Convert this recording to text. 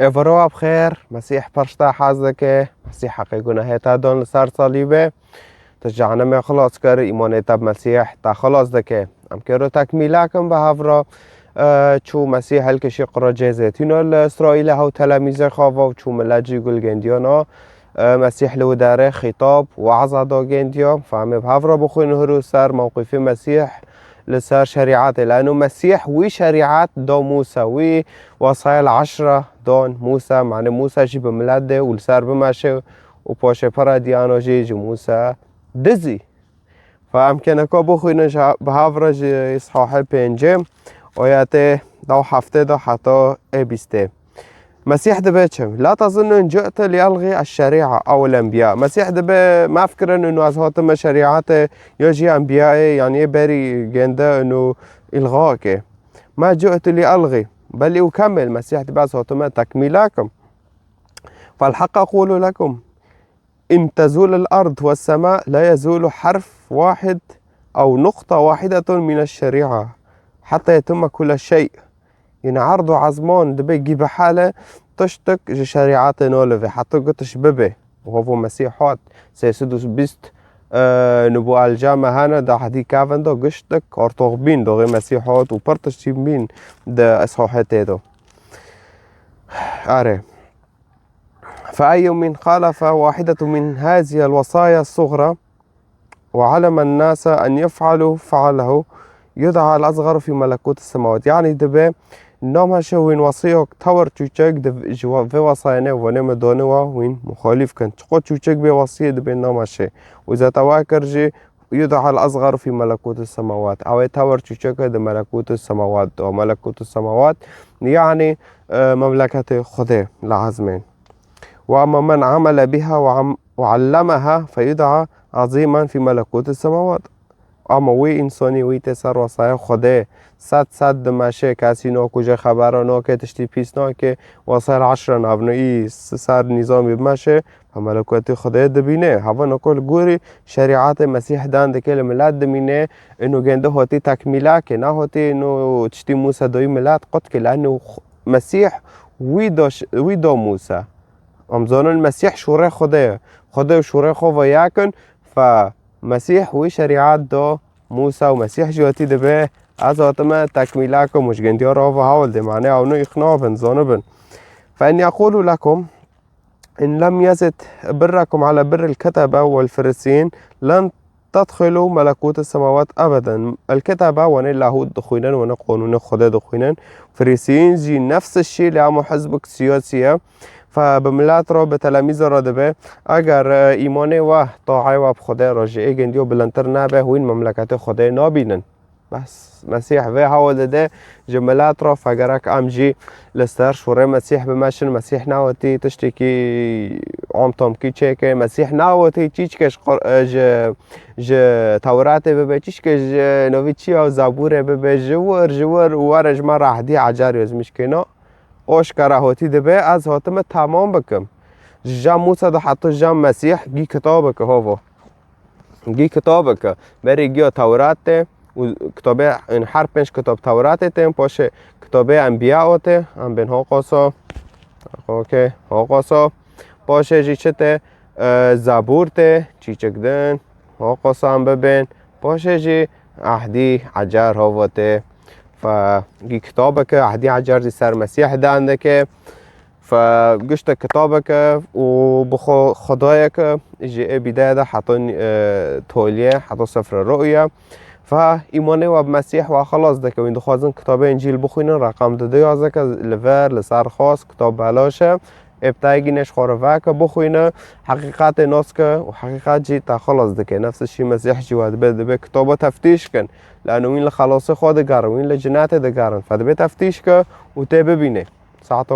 افروا بخير مسيح برشتا حازدك مسيح حقيقو نهيتا دون لسار صليبه تشجعنا ما خلاص كر إيمانيتا بمسيح تا خلاص دكه ام كرو تكميلاكم بهافرا چو مسيح الكشي قرا جيزيتينو الإسرائيل هاو تلاميذ خاوا و چو ملاجي قل جنديانا مسيح لو داره خطاب وعظة دا جنديا فهمي بهافرا بخوين هرو سر موقف مسيح لسر شريعات لأنه مسيح وي شريعات دا موسى وي وصايا العشرة دون موسى معنى موسى جي بملاده ولسر بماشي وباشي برا ديانو جي موسى دزي فأمكن که بخوین بهافرج إصحاح پنجم آیات دو هفته دا حتى بیسته مسيح دبه چم لا تظن ان جئت لألغي الشريعة أو الأنبياء مسيح دبه ما فكرن انه از هاتم شريعات يجي أنبياء يعني بري جنده انه إلغاك ما جئت لألغي بل أكمل مسيح دبه از هاتم تكميلاكم فالحق أقول لكم إن تزول الأرض والسماء لا يزول حرف واحد أو نقطة واحدة من الشريعة حتى يتم كل شيء يعني عرض عزمان دبي جيب حالة تشتك شريعات نولفي حتى قتش ببه وهو مسيحات سيسدوس بيست نبو الجامعة هنا دا حدي كافن دا قشتك ارتغبين دا غير مسيحات وبرتش تيمين دا اصحاحات دا اره فأي من خالف واحدة من هذه الوصايا الصغرى وعلم الناس أن يفعلوا فعله يدعى الأصغر في ملكوت السماوات يعني دبي نام شوين وصيك تور تشوچك دب في وصايا ونم دونوا وين مخالف كان تقول تشوچك بوصية دبي نام شيء وإذا تواكرجي يدعى الأصغر في ملكوت السماوات أو تور تشوچك د ملكوت السماوات أو ملكوت السماوات يعني مملكة خده لعزمين وأما من عمل بها وعلمها فيدعى عظيما في ملكوت السماوات اما وی انسانی وی تسر وصای خوده صد ماشه کسی نا کجا خبر نا که تشتی پیس نا که وصای العشر نابنایی سر نظام بماشه فملكوت خوده دبینه هوا نکل گوری شریعت مسیح دان دکل ملت دبینه انو گنده هاتی تکمیله که نه هاتی انو تشتی موسى دای ملت قد که لانه مسیح وی دا موسى امزان المسيح شوري خده وشوري خو يكن فمسيح وي شريعات دا موسى ومسيح جواتي دبه از آتما تكميلاكم مش جنديا رافا هاول دي معناه او نو اخناع بن زانبن فاني اقول لكم ان لم يزد بركم على بر الكتبة والفريسيين لن تدخلوا ملكوت السماوات ابدا الكتبة ون اللاهوت دخوينن ون قانون خدا دخوينن فريسيين جي نفس الشيء لعمو حزبك سياسية فبملات را به تلاميذ را دبه اگر ایمان و طاعه و خدا راجعه گندی و بلندتر نبه وین مملکت خدا نابینن بس مسيح و هوا ده جملات را فگرک امجی لستر شوره مسيح بمشن مسيح ناوتی تشتکی عام تامکی چه که مسيح ناوتی چیچ کش ج تورات ببه چیچ کش نوی چی او زبور ببه جور ورج ما راحدی عجر یزمیش کنا آشکار هاتی دبه از هاتم تمام بکم جام موسى ده حتی جام مسیح گی کتابه که هوا گی کتابه که بری گیا تورات ته و کتابه این هر پنج کتاب تورات ته پاشه کتابه انبیاء ته ام بن هاقاسا اوکی هاقاسا پاشه جی چته زبور ته چی چکدن هاقاسا هم ببین پاشه جی عهدی عجر هوا ته فجي كتابك عهدي عجر سر مسيح داندك فقشت كتابك وبخو خدايك جي بداية حطن توليه حطو سفر الرؤية فإيماني وبمسيح وخلاص دك وين دخوازن كتاب انجيل بخوين رقم دو ازك لفر لسر خاص كتاب بلاشه ابتايجينش خورفاك بخوين حقيقات ناسك وحقيقات جي تا خلاص دك نفس الشيء مسيح جي واد بده كتابه تفتيش كن لانه وين لخلاص خود دقارن وين لجنات دقارن فده تفتيش که و ته ببینه ساعت